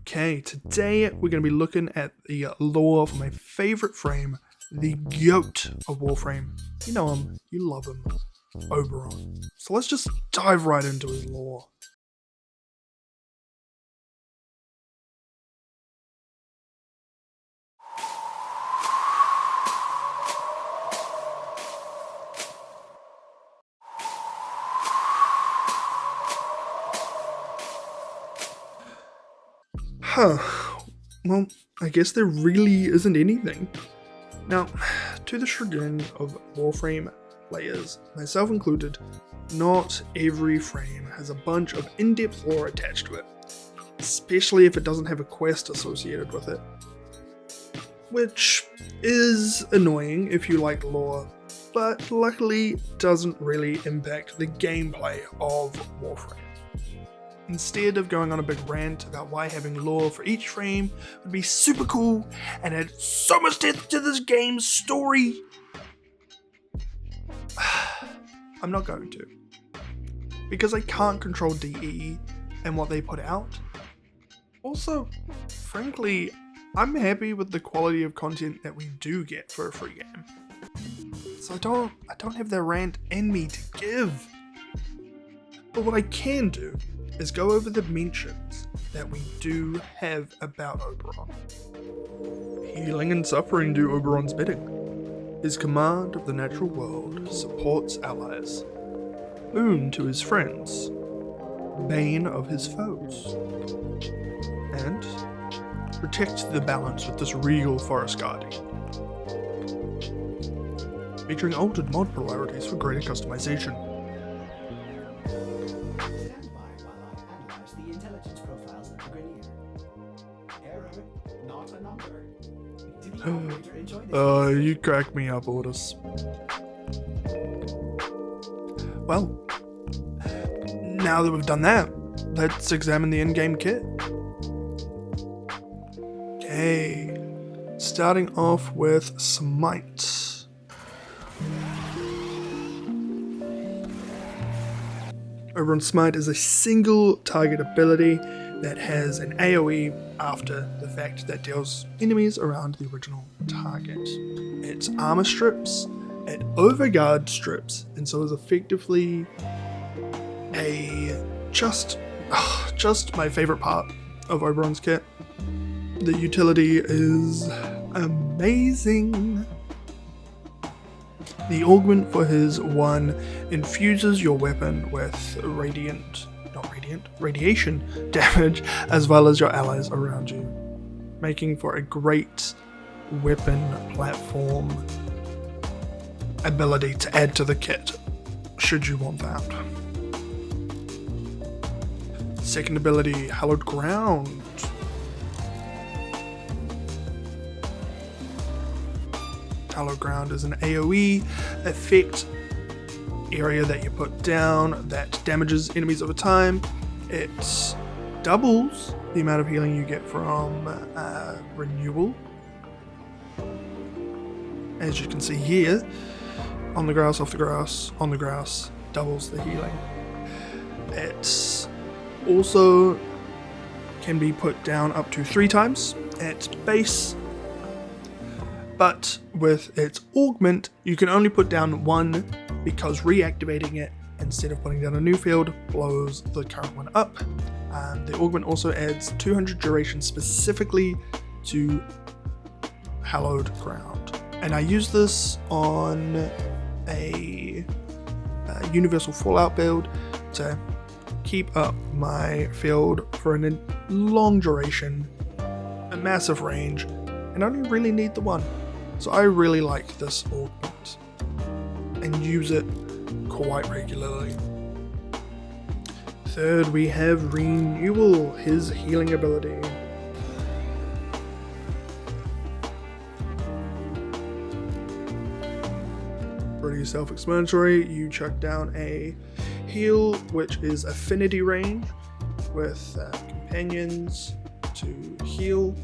Okay, today we're going to be looking at the lore for my favorite frame, the Goat of Warframe. You know him, you love him, Oberon. So let's just dive right into his lore. Well, I guess there really isn't anything. Now, to the chagrin of Warframe players, myself included, not every frame has a bunch of in-depth lore attached to it, especially if it doesn't have a quest associated with it. Which is annoying if you like lore, but luckily doesn't really impact the gameplay of Warframe. Instead of going on a big rant about why having lore for each frame would be super cool and add so much depth to this game's story, I'm not going to. Because I can't control DE and what they put out. Also, frankly, I'm happy with the quality of content that we do get for a free game. So I don't have that rant in me to give. But what I can do is go over the mentions that we do have about Oberon. Healing and suffering do Oberon's bidding. His command of the natural world supports allies. Boon to his friends. Bane of his foes. And protect the balance with this regal forest guardian. Featuring altered mod polarities for greater customization. You crack me up, Orders. Well, now that we've done that, let's examine the in-game kit. Okay, starting off with Smite. Oberon Smite is a single target ability that has an AoE after the fact that deals enemies around the original target. It's armor strips, it overguard strips, and so is effectively just my favorite part of Oberon's kit. The utility is amazing. The augment for his 1 infuses your weapon with radiation damage, as well as your allies around you, making for a great weapon platform ability to add to the kit, should you want that. Second ability, Hallowed Ground. Hallowed Ground is an AoE effect area that you put down that damages enemies over time. It doubles the amount of healing you get from renewal. As you can see here, on the grass, off the grass, on the grass, doubles the healing. It also can be put down up to 3 times at base, but with its augment, you can only put down 1 because reactivating it instead of putting down a new field blows the current one up. The augment also adds 200 duration specifically to Hallowed Ground. And I use this on a Universal Fallout build to keep up my field for a long duration, a massive range, and I only really need the 1. So I really like this augment and use it quite regularly. Third, we have Renewal, his healing ability. Pretty self-explanatory. You chuck down a heal, which is affinity range, with companions to heal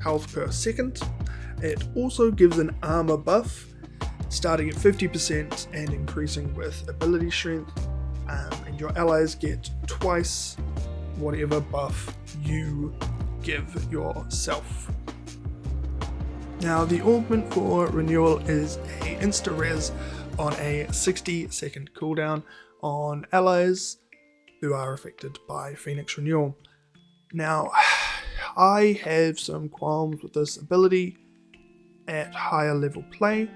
health per second. It also gives an armor buff, starting at 50% and increasing with ability strength, and your allies get twice whatever buff you give yourself. Now the augment for renewal is a insta-res on a 60-second cooldown on allies who are affected by Phoenix Renewal. Now, I have some qualms with this ability at higher level play,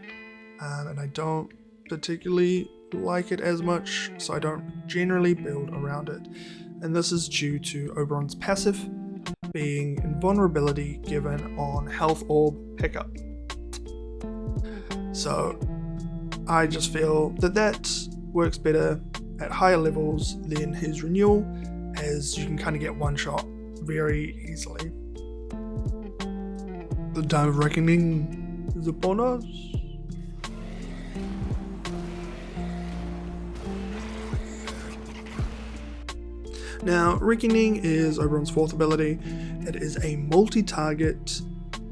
and I don't particularly like it as much, so I don't generally build around it. And this is due to Oberon's passive being invulnerability given on health orb pickup. So I just feel that works better at higher levels than his renewal, as you can kind of get one shot very easily. The Day of Reckoning is upon us. Now, Reckoning is Oberon's 4th ability. It is a multi-target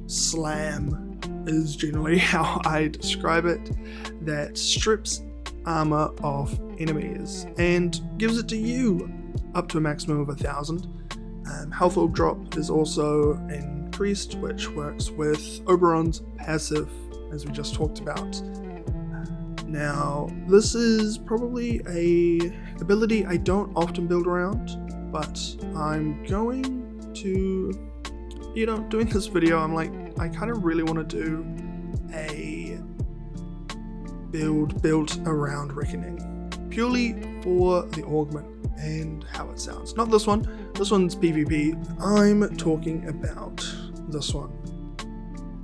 slam, is generally how I describe it, that strips armor off enemies and gives it to you up to a maximum of 1,000. Health orb drop is also increased, which works with Oberon's passive, as we just talked about. Now, this is probably a ability I don't often build around, but I'm going to, doing this video, I'm like, I kind of really want to do a build built around Reckoning, purely for the augment and how it sounds. Not this one. This one's PvP. I'm talking about this one.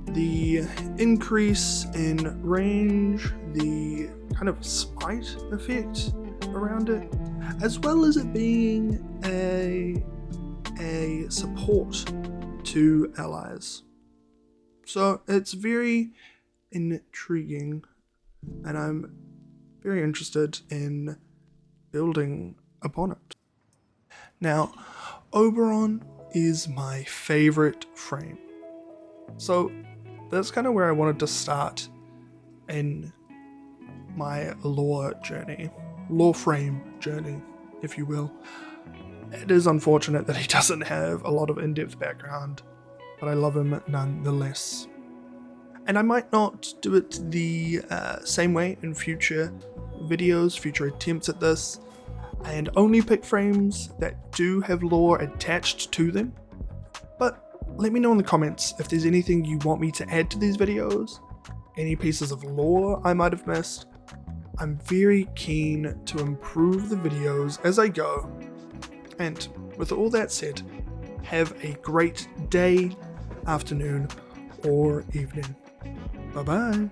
The increase in range, the kind of smite effect around it, as well as it being a support to allies. So it's very intriguing, and I'm very interested in building upon it. Now, Oberon is my favorite frame. So that's kind of where I wanted to start in my lore journey, Warframe journey, if you will. It is unfortunate that he doesn't have a lot of in-depth background, but I love him nonetheless. And I might not do it the same way in future videos, future attempts at this, and only pick frames that do have lore attached to them. But let me know in the comments if there's anything you want me to add to these videos, any pieces of lore I might have missed. I'm very keen to improve the videos as I go. And with all that said, have a great day, afternoon, or evening. Bye bye.